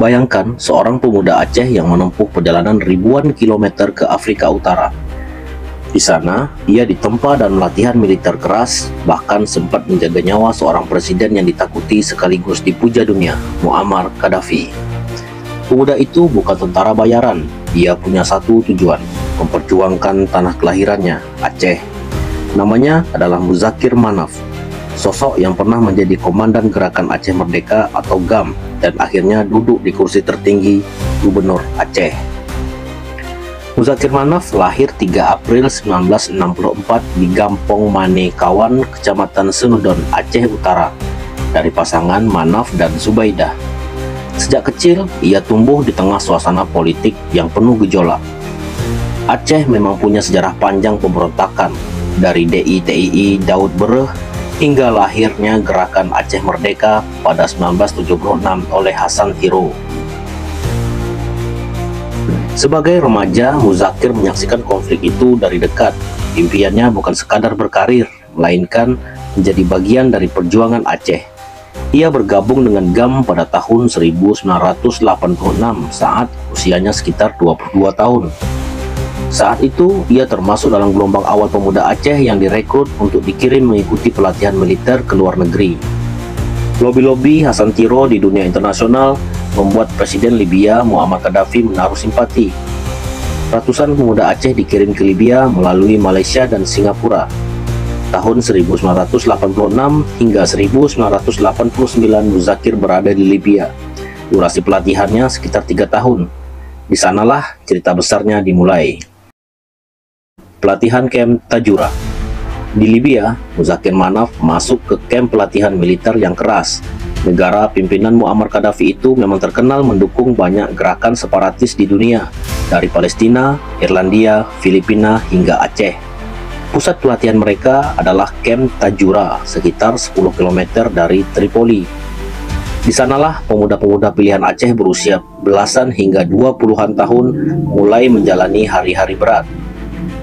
Bayangkan seorang pemuda Aceh yang menempuh perjalanan ribuan kilometer ke Afrika Utara. Di sana, ia ditempa dan latihan militer keras, bahkan sempat menjaga nyawa seorang presiden yang ditakuti sekaligus dipuja dunia, Muammar Gaddafi. Pemuda itu bukan tentara bayaran, ia punya satu tujuan, memperjuangkan tanah kelahirannya, Aceh. Namanya adalah Muzakir Manaf, sosok yang pernah menjadi komandan Gerakan Aceh Merdeka atau GAM, dan akhirnya duduk di kursi tertinggi Gubernur Aceh. Muzakir Manaf lahir 3 April 1964 di Gampong Mane Kawan, Kecamatan Senudon, Aceh Utara, dari pasangan Manaf dan Subaidah. Sejak kecil, ia tumbuh di tengah suasana politik yang penuh gejolak. Aceh memang punya sejarah panjang pemberontakan, dari DITII Daud Bereh hingga lahirnya Gerakan Aceh Merdeka pada 1976 oleh Hasan Tiro. Sebagai remaja, Muzakir menyaksikan konflik itu dari dekat. Impiannya bukan sekadar berkarir, melainkan menjadi bagian dari perjuangan Aceh. Ia bergabung dengan GAM pada tahun 1986 saat usianya sekitar 22 tahun. Saat itu, ia termasuk dalam gelombang awal pemuda Aceh yang direkrut untuk dikirim mengikuti pelatihan militer ke luar negeri. Lobi-lobi Hasan Tiro di dunia internasional membuat Presiden Libya Muammar Gaddafi menaruh simpati. Ratusan pemuda Aceh dikirim ke Libya melalui Malaysia dan Singapura. Tahun 1986 hingga 1989 Muzakir berada di Libya. Durasi pelatihannya sekitar 3 tahun. Di sanalah cerita besarnya dimulai. Pelatihan Kamp Tajura. Di Libya, Muzakir Manaf masuk ke kamp pelatihan militer yang keras. Negara pimpinan Muammar Gaddafi itu memang terkenal mendukung banyak gerakan separatis di dunia, dari Palestina, Irlandia, Filipina, hingga Aceh. Pusat pelatihan mereka adalah Kamp Tajura, sekitar 10 km dari Tripoli. Di sanalah pemuda-pemuda pilihan Aceh berusia belasan hingga 20-an tahun mulai menjalani hari-hari berat.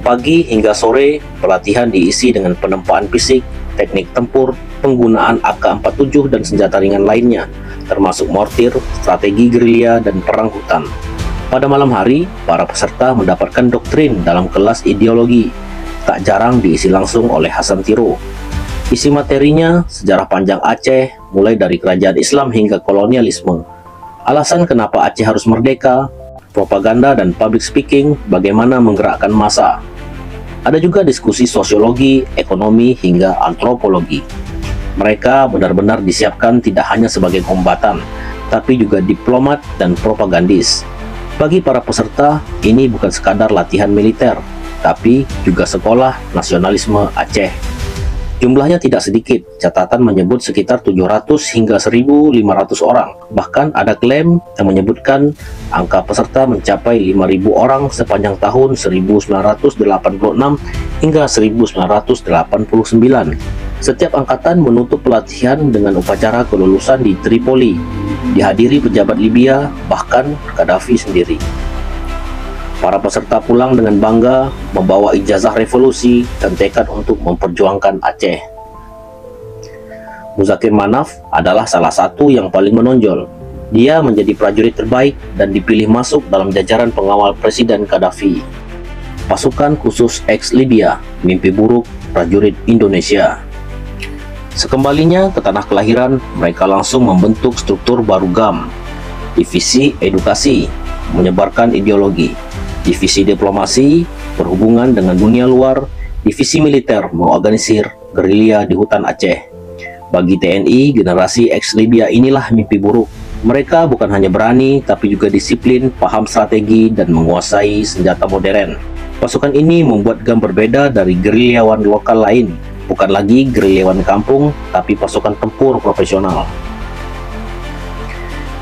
Pagi hingga sore, pelatihan diisi dengan penempaan fisik, teknik tempur, penggunaan AK-47 dan senjata ringan lainnya, termasuk mortir, strategi gerilya, dan perang hutan. Pada malam hari, para peserta mendapatkan doktrin dalam kelas ideologi, tak jarang diisi langsung oleh Hasan Tiro. Isi materinya sejarah panjang Aceh, mulai dari kerajaan Islam hingga kolonialisme, alasan kenapa Aceh harus merdeka, propaganda dan public speaking, bagaimana menggerakkan massa. Ada juga diskusi sosiologi, ekonomi, hingga antropologi. Mereka benar-benar disiapkan tidak hanya sebagai kombatan, tapi juga diplomat dan propagandis. Bagi para peserta, ini bukan sekadar latihan militer, tapi juga sekolah nasionalisme Aceh. Jumlahnya tidak sedikit, catatan menyebut sekitar 700 hingga 1.500 orang. Bahkan ada klaim yang menyebutkan angka peserta mencapai 5.000 orang sepanjang tahun 1986 hingga 1989. Setiap angkatan menutup pelatihan dengan upacara kelulusan di Tripoli, dihadiri pejabat Libya, bahkan Gaddafi sendiri. Para peserta pulang dengan bangga, membawa ijazah revolusi dan tekad untuk memperjuangkan Aceh. Muzakir Manaf adalah salah satu yang paling menonjol. Dia menjadi prajurit terbaik dan dipilih masuk dalam jajaran pengawal Presiden Gaddafi. Pasukan khusus ex-Libya, mimpi buruk prajurit Indonesia. Sekembalinya ke tanah kelahiran, mereka langsung membentuk struktur baru GAM, Divisi Edukasi, menyebarkan ideologi, Divisi Diplomasi, berhubungan dengan dunia luar, Divisi Militer, mengorganisir gerilya di hutan Aceh. Bagi TNI, generasi ex-Libya inilah mimpi buruk. Mereka bukan hanya berani, tapi juga disiplin, paham strategi, dan menguasai senjata modern. Pasukan ini membuat GAM berbeda dari gerilyawan lokal lain. Bukan lagi gerilyawan kampung, tapi pasukan tempur profesional.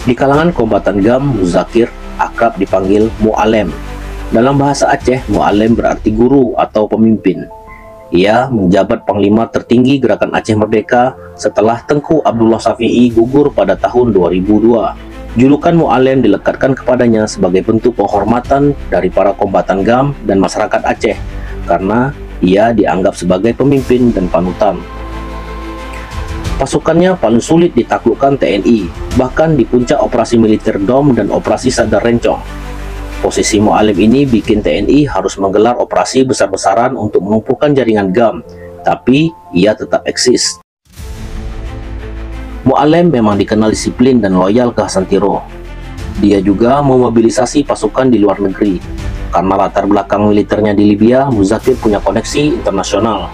Di kalangan kombatan GAM, Muzakir akrab dipanggil Mu'alem. Dalam bahasa Aceh, Mu'alem berarti guru atau pemimpin. Ia menjabat panglima tertinggi Gerakan Aceh Merdeka setelah Tengku Abdullah Syafi'i gugur pada tahun 2002. Julukan Mu'alem dilekatkan kepadanya sebagai bentuk penghormatan dari para kombatan GAM dan masyarakat Aceh, karena ia dianggap sebagai pemimpin dan panutan. Pasukannya paling sulit ditaklukkan TNI, bahkan di puncak operasi militer DOM dan operasi Sadar Rencong. Posisi Mu'alim ini bikin TNI harus menggelar operasi besar-besaran untuk melumpuhkan jaringan GAM, tapi ia tetap eksis. Mu'alim memang dikenal disiplin dan loyal ke Hasan Tiro. Dia juga memobilisasi pasukan di luar negeri. Karena latar belakang militernya di Libya, Muzakir punya koneksi internasional.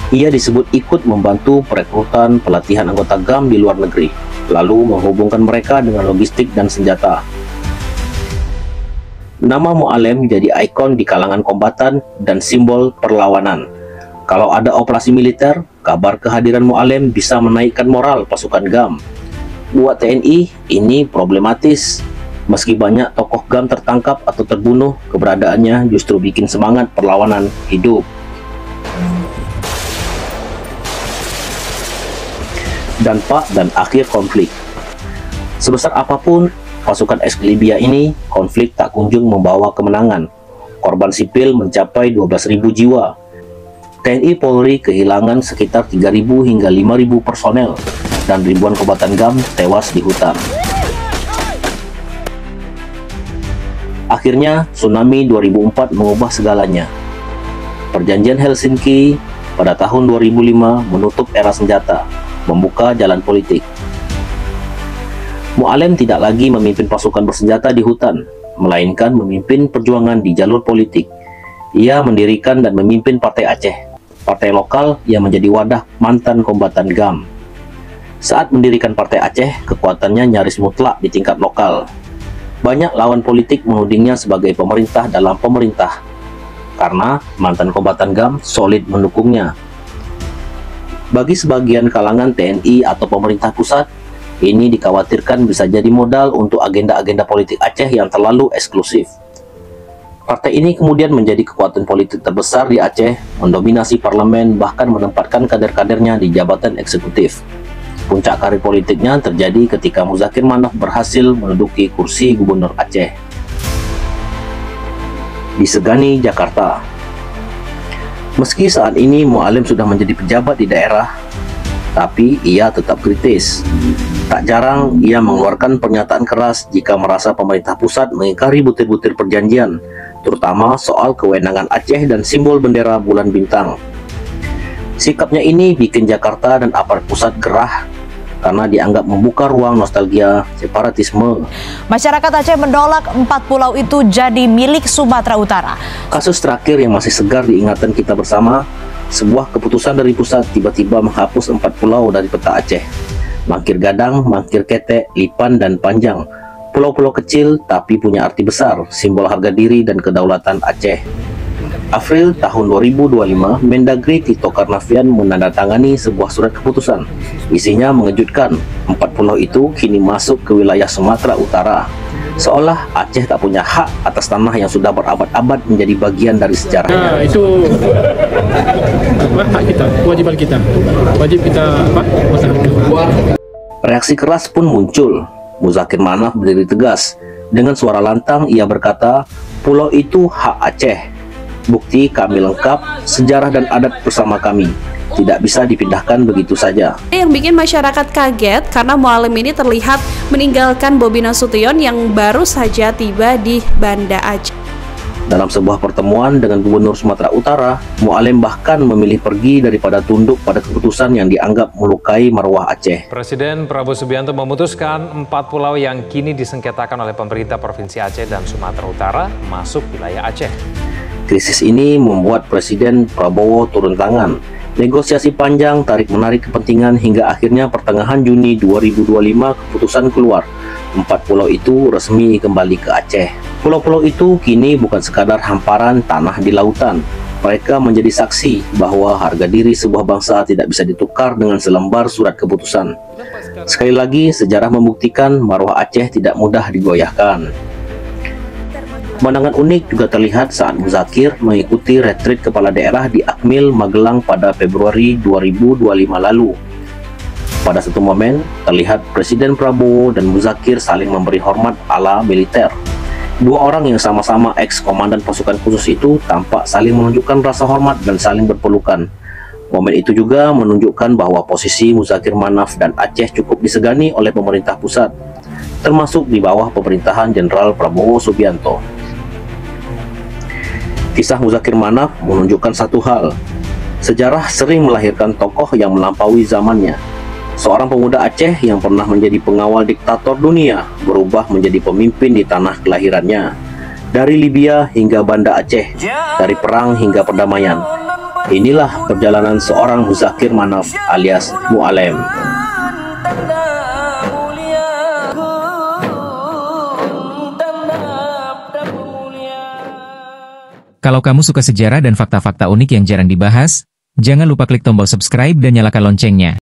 Ia disebut ikut membantu perekrutan pelatihan anggota GAM di luar negeri, lalu menghubungkan mereka dengan logistik dan senjata. Nama Mu'alim jadi ikon di kalangan kombatan dan simbol perlawanan. Kalau ada operasi militer, kabar kehadiran Mu'alim bisa menaikkan moral pasukan GAM. Buat TNI, ini problematis. Meski banyak tokoh GAM tertangkap atau terbunuh, keberadaannya justru bikin semangat perlawanan hidup. Dampak dan akhir konflik. Sebesar apapun pasukan ex-Libya ini, konflik tak kunjung membawa kemenangan. Korban sipil mencapai 12.000 jiwa. TNI Polri kehilangan sekitar 3.000 hingga 5.000 personel, dan ribuan kombatan GAM tewas di hutan. Akhirnya, tsunami 2004 mengubah segalanya. Perjanjian Helsinki pada tahun 2005 menutup era senjata, membuka jalan politik. Mu'alim tidak lagi memimpin pasukan bersenjata di hutan, melainkan memimpin perjuangan di jalur politik. Ia mendirikan dan memimpin Partai Aceh, partai lokal yang menjadi wadah mantan kombatan GAM. Saat mendirikan Partai Aceh, kekuatannya nyaris mutlak di tingkat lokal. Banyak lawan politik menudingnya sebagai pemerintah dalam pemerintah, karena mantan kombatan GAM solid mendukungnya. Bagi sebagian kalangan TNI atau pemerintah pusat, ini dikhawatirkan bisa jadi modal untuk agenda-agenda politik Aceh yang terlalu eksklusif. Partai ini kemudian menjadi kekuatan politik terbesar di Aceh, mendominasi parlemen, bahkan menempatkan kader-kadernya di jabatan eksekutif. Puncak karir politiknya terjadi ketika Muzakir Manaf berhasil menduduki kursi gubernur Aceh. Disegani Jakarta. Meski saat ini Mu'alim sudah menjadi pejabat di daerah, tapi ia tetap kritis. Tak jarang ia mengeluarkan pernyataan keras jika merasa pemerintah pusat mengingkari butir-butir perjanjian, terutama soal kewenangan Aceh dan simbol bendera bulan bintang. Sikapnya ini bikin Jakarta dan aparat pusat gerah karena dianggap membuka ruang nostalgia separatisme. Masyarakat Aceh menolak 4 pulau itu jadi milik Sumatera Utara. Kasus terakhir yang masih segar di ingatan kita bersama, sebuah keputusan dari pusat tiba-tiba menghapus 4 pulau dari peta Aceh. Mangkir Gadang, Mangkir Ketek, Lipan, dan Panjang. Pulau-pulau kecil tapi punya arti besar, simbol harga diri dan kedaulatan Aceh. April tahun 2025, Mendagri Tito Karnavian menandatangani sebuah surat keputusan. Isinya mengejutkan, 4 pulau itu kini masuk ke wilayah Sumatera Utara. Seolah Aceh tak punya hak atas tanah yang sudah berabad-abad menjadi bagian dari sejarahnya. Nah, itu hak kita, kewajiban kita. Wajib kita pertahankan. Reaksi keras pun muncul. Muzakir Manaf berdiri tegas. Dengan suara lantang ia berkata, pulau itu hak Aceh. Bukti kami lengkap, sejarah dan adat bersama kami. Tidak bisa dipindahkan begitu saja. Yang bikin masyarakat kaget karena Mu'alim ini terlihat meninggalkan Bobi Nasution yang baru saja tiba di Banda Aceh. Dalam sebuah pertemuan dengan Gubernur Sumatera Utara, Mu'alim bahkan memilih pergi daripada tunduk pada keputusan yang dianggap melukai marwah Aceh. Presiden Prabowo Subianto memutuskan 4 pulau yang kini disengketakan oleh pemerintah Provinsi Aceh dan Sumatera Utara masuk wilayah Aceh. Krisis ini membuat Presiden Prabowo turun tangan. Negosiasi panjang, tarik-menarik kepentingan hingga akhirnya pertengahan Juni 2025 keputusan keluar. 4 pulau itu resmi kembali ke Aceh. Pulau-pulau itu kini bukan sekadar hamparan tanah di lautan. Mereka menjadi saksi bahwa harga diri sebuah bangsa tidak bisa ditukar dengan selembar surat keputusan. Sekali lagi, sejarah membuktikan marwah Aceh tidak mudah digoyahkan. Pemandangan unik juga terlihat saat Muzakir mengikuti retreat kepala daerah di Akmil, Magelang pada Februari 2025 lalu. Pada satu momen, terlihat Presiden Prabowo dan Muzakir saling memberi hormat ala militer. Dua orang yang sama-sama ex-komandan pasukan khusus itu tampak saling menunjukkan rasa hormat dan saling berpelukan. Momen itu juga menunjukkan bahwa posisi Muzakir Manaf dan Aceh cukup disegani oleh pemerintah pusat, termasuk di bawah pemerintahan Jenderal Prabowo Subianto. Kisah Muzakir Manaf menunjukkan satu hal, sejarah sering melahirkan tokoh yang melampaui zamannya. Seorang pemuda Aceh yang pernah menjadi pengawal diktator dunia berubah menjadi pemimpin di tanah kelahirannya. Dari Libya hingga Banda Aceh, dari perang hingga perdamaian. Inilah perjalanan seorang Muzakir Manaf alias Mu'alem. Kalau kamu suka sejarah dan fakta-fakta unik yang jarang dibahas, jangan lupa klik tombol subscribe dan nyalakan loncengnya.